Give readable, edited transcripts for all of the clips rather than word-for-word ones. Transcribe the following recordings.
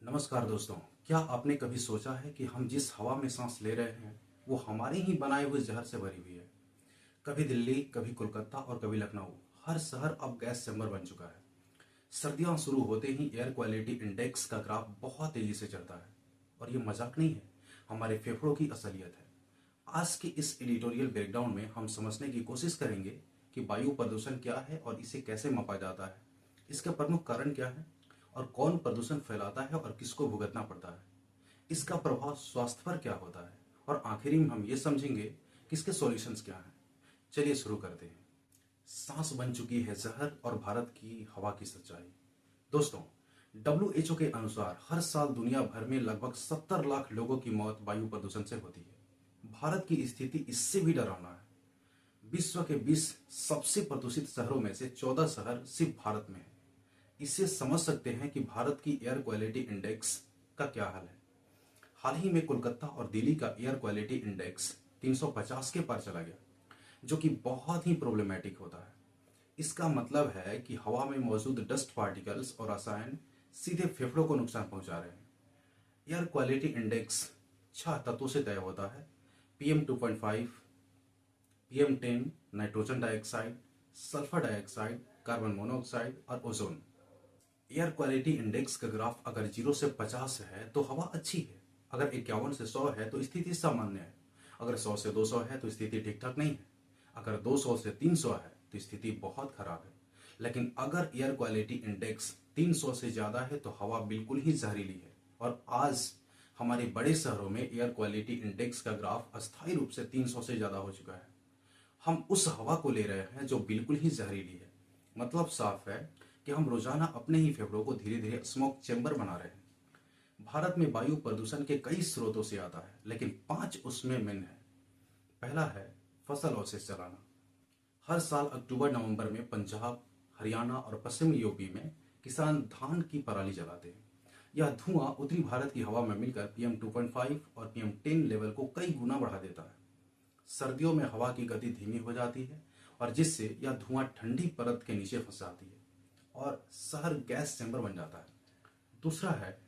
नमस्कार दोस्तों। क्या आपने कभी सोचा है कि हम जिस हवा में सांस ले रहे हैं वो हमारे ही बनाए हुए जहर से भरी हुई है। कभी दिल्ली, कभी कोलकाता और कभी लखनऊ, हर शहर अब गैस चैम्बर बन चुका है। सर्दियां शुरू होते ही एयर क्वालिटी इंडेक्स का ग्राफ बहुत तेजी से चढ़ता है। और ये मजाक नहीं है, हमारे फेफड़ों की असलियत है। आज के इस एडिटोरियल ब्रेकडाउन में हम समझने की कोशिश करेंगे कि वायु प्रदूषण क्या है और इसे कैसे मापा जाता है, इसके प्रमुख कारण क्या है और कौन प्रदूषण फैलाता है और किसको भुगतना पड़ता है, इसका प्रभाव स्वास्थ्य पर क्या होता है और आखिरी में हम ये समझेंगे कि इसके सॉल्यूशंस क्या हैं। चलिए शुरू करते हैं। सांस बन चुकी है जहर और भारत की हवा की सच्चाई। दोस्तों, WHO के अनुसार हर साल दुनिया भर में लगभग 70 लाख लोगों की मौत वायु प्रदूषण से होती है। भारत की स्थिति इससे भी डरावना है। विश्व के 20 सबसे प्रदूषित शहरों में से 14 शहर सिर्फ भारत में है। इससे समझ सकते हैं कि भारत की एयर क्वालिटी इंडेक्स का क्या हाल है। हाल ही में कोलकाता और दिल्ली का एयर क्वालिटी इंडेक्स 350 के पार चला गया, जो कि बहुत ही प्रॉब्लमेटिक होता है। इसका मतलब है कि हवा में मौजूद डस्ट पार्टिकल्स और रसायन सीधे फेफड़ों को नुकसान पहुंचा रहे हैं। एयर क्वालिटी इंडेक्स 6 तत्वों से तय होता है: PM2.5, PM10, nitrogen dioxide, sulphur dioxide, carbon monoxide और ओजोन। एयर क्वालिटी इंडेक्स का ग्राफ अगर 0 से 50 है तो हवा अच्छी है, अगर 51 से 100 है तो स्थिति सामान्य है, अगर 100 से 200 है तो स्थिति ठीक ठाक नहीं है, अगर 200 से 300 है तो स्थिति बहुत खराब है। लेकिन अगर एयर क्वालिटी इंडेक्स 300 से ज़्यादा है तो हवा बिल्कुल ही जहरीली है। और आज हमारे बड़े शहरों में एयर क्वालिटी इंडेक्स का ग्राफ अस्थायी रूप से 300 से ज़्यादा हो चुका है। हम उस हवा को ले रहे हैं जो बिल्कुल ही जहरीली है। मतलब साफ है कि हम रोजाना अपने ही फेफड़ों को धीरे धीरे स्मोक चेंबर बना रहे हैं। भारत में वायु प्रदूषण के कई स्रोतों से आता है, लेकिन 5 उसमें मेन है। पहला है फसल अवशेष जलाना। हर साल अक्टूबर नवंबर में पंजाब, हरियाणा और पश्चिम यूपी में किसान धान की पराली जलाते हैं। यह धुआं उत्तरी भारत की हवा में मिलकर PM2.5 और PM10 लेवल को कई गुना बढ़ा देता है। सर्दियों में हवा की गति धीमी हो जाती है और जिससे यह धुआं ठंडी परत के नीचे फंस जाती है और शहर गैस चैम्बर बन जाता है। दूसरा है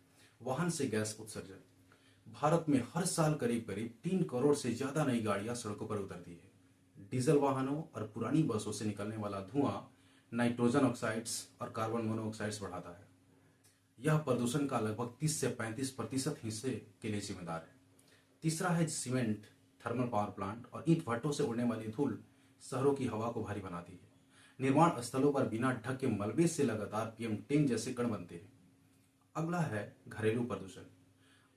वाहन से गैस उत्सर्जन। भारत में हर साल करीब करीब 3 करोड़ से ज्यादा नई गाड़ियां सड़कों पर उतरती है। डीजल वाहनों और पुरानी बसों से निकलने वाला धुआं नाइट्रोजन ऑक्साइड्स और कार्बन मोनोऑक्साइड्स बढ़ाता है। यह प्रदूषण का लगभग 30 से 35% हिस्से के लिए जिम्मेदार है। तीसरा है सीमेंट, थर्मल पावर प्लांट और ईंट भट्टों से उड़ने वाली धूल शहरों की हवा को भारी बनाती है। निर्माण स्थलों पर बिना ढक के मलबे से लगातार PM10 जैसे कण बनते हैं। अगला है घरेलू प्रदूषण।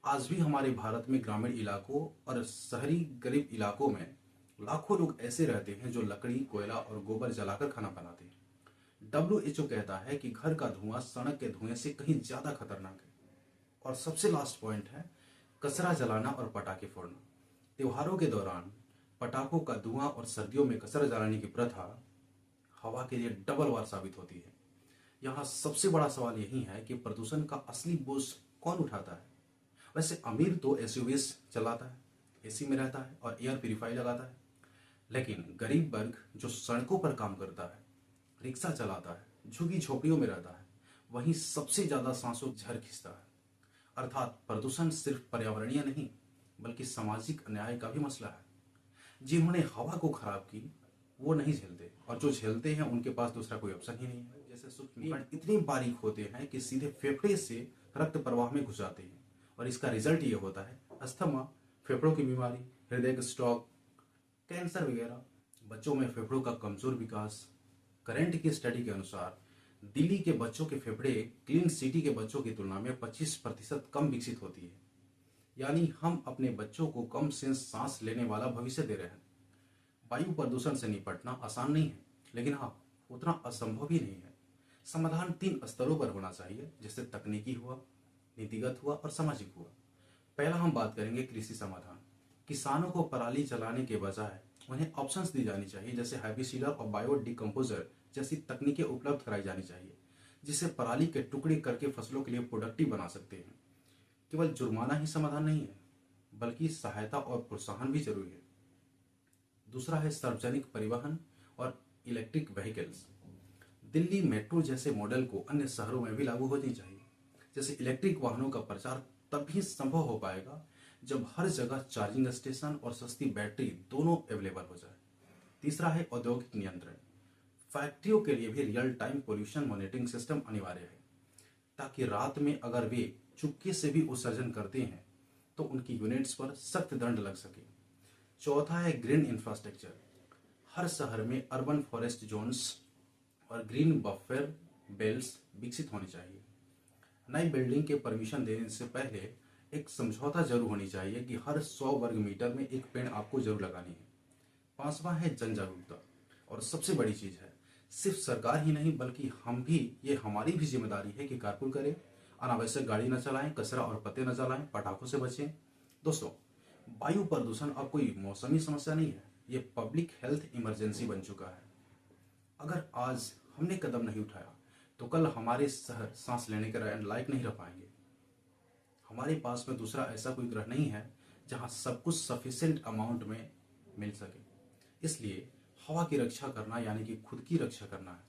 आज भी हमारे भारत में ग्रामीण इलाकों और शहरी गरीब इलाकों में लाखों लोग ऐसे रहते हैं जो लकड़ी, कोयला और गोबर जलाकर खाना बनाते हैं। WHO कहता है कि घर का धुआं सड़क के धुएं से कहीं ज्यादा खतरनाक है। और सबसे लास्ट पॉइंट है कचरा जलाना और पटाखे फोड़ना। त्योहारों के दौरान पटाखों का धुआं और सर्दियों में कचरा जलाने की प्रथा हवा के लिए डबल वार साबित होती है। यहाँ सबसे बड़ा सवाल यही है कि प्रदूषण का असली बोझ कौन उठाता है। वैसे अमीर तो एसयूवीज चलाता है, एसी में रहता है और एयर प्यूरिफायर लगाता है, लेकिन गरीब वर्ग जो सड़कों पर काम करता है, रिक्शा चलाता है, झुग्गी झोपड़ियों में रहता है, वही सबसे ज्यादा सांसों झर खींचता है। अर्थात प्रदूषण सिर्फ पर्यावरणीय नहीं बल्कि सामाजिक अन्याय का भी मसला है। जिन्होंने हवा को खराब की वो नहीं झेलते और जो झेलते हैं उनके पास दूसरा कोई ऑप्शन ही नहीं है। जैसे सूक्ष्म कण इतने बारीक होते हैं कि सीधे फेफड़े से रक्त प्रवाह में घुस जाते हैं और इसका रिजल्ट ये होता है अस्थमा, फेफड़ों की बीमारी, हृदय का स्ट्रोक, कैंसर वगैरह। बच्चों में फेफड़ों का कमजोर विकास। करंट की स्टडी के अनुसार दिल्ली के बच्चों के फेफड़े क्लीन सिटी के बच्चों की तुलना में 25% कम विकसित होती है। यानी हम अपने बच्चों को कम से सांस लेने वाला भविष्य दे रहे हैं। वायु प्रदूषण से निपटना आसान नहीं है, लेकिन हाँ, उतना असंभव भी नहीं है। समाधान 3 स्तरों पर होना चाहिए, जैसे तकनीकी हुआ, नीतिगत हुआ और सामाजिक हुआ। पहला हम बात करेंगे कृषि समाधान। किसानों को पराली जलाने के बजाय उन्हें ऑप्शंस दी जानी चाहिए, जैसे हाइबिसीडर और बायो डिकम्पोजर जैसी तकनीकें उपलब्ध कराई जानी चाहिए, जिससे पराली के टुकड़े करके फसलों के लिए प्रोडक्टिव बना सकते हैं। केवल जुर्माना ही समाधान नहीं है, बल्कि सहायता और प्रोत्साहन भी जरूरी है। दूसरा है सार्वजनिक परिवहन और इलेक्ट्रिक व्हीकल्स। दिल्ली मेट्रो जैसे मॉडल को अन्य शहरों में भी लागू होनी चाहिए। जैसे इलेक्ट्रिक वाहनों का प्रचार तभी संभव हो पाएगा जब हर जगह चार्जिंग स्टेशन और सस्ती बैटरी दोनों अवेलेबल हो जाए। तीसरा है औद्योगिक नियंत्रण। फैक्ट्रियों के लिए भी real time pollution monitoring system अनिवार्य है, ताकि रात में अगर वे चुपके से भी उत्सर्जन करते हैं तो उनकी यूनिट्स पर सख्त दंड लग सके। चौथा है ग्रीन इंफ्रास्ट्रक्चर। हर शहर में अर्बन फॉरेस्ट जोन्स और ग्रीन बफर बेल्ट्स विकसित होनी चाहिए। नई बिल्डिंग के परमिशन देने से पहले एक समझौता जरूर होनी चाहिए कि हर 100 वर्ग मीटर में एक पेड़ आपको जरूर लगानी है। पांचवा है जन जागरूकता, और सबसे बड़ी चीज है, सिर्फ सरकार ही नहीं बल्कि हम भी, ये हमारी भी जिम्मेदारी है कि कारपूल करें, अनावश्यक गाड़ी न चलाएं, कचरा और पत्ते न जलाएं, पटाखों से बचें। दोस्तों, वायु प्रदूषण अब कोई मौसमी समस्या नहीं है, ये पब्लिक हेल्थ इमरजेंसी बन चुका है। अगर आज हमने कदम नहीं उठाया तो कल हमारे शहर सांस लेने के लायक नहीं रह पाएंगे। हमारे पास में दूसरा ऐसा कोई ग्रह नहीं है जहां सब कुछ सफिशिएंट अमाउंट में मिल सके। इसलिए हवा की रक्षा करना यानी कि खुद की रक्षा करना है।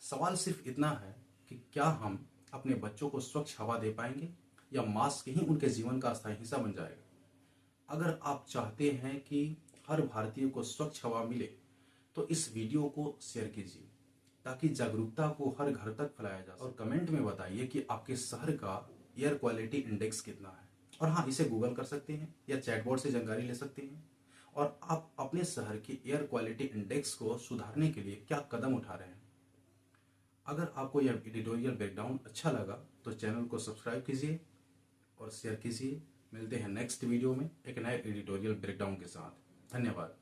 सवाल सिर्फ इतना है कि क्या हम अपने बच्चों को स्वच्छ हवा दे पाएंगे या मास्क ही उनके जीवन का अस्थायी हिस्सा बन जाएगा। अगर आप चाहते हैं कि हर भारतीय को स्वच्छ हवा मिले तो इस वीडियो को शेयर कीजिए, ताकि जागरूकता को हर घर तक फैलाया जा सके। और कमेंट में बताइए कि आपके शहर का एयर क्वालिटी इंडेक्स कितना है। और हाँ, इसे गूगल कर सकते हैं या चैटबॉट से जानकारी ले सकते हैं। और आप अपने शहर की एयर क्वालिटी इंडेक्स को सुधारने के लिए क्या कदम उठा रहे हैं। अगर आपको यह एडिटोरियल ब्रेकडाउन अच्छा लगा तो चैनल को सब्सक्राइब कीजिए और शेयर कीजिए। मिलते हैं नेक्स्ट वीडियो में एक नए एडिटोरियल ब्रेकडाउन के साथ। धन्यवाद।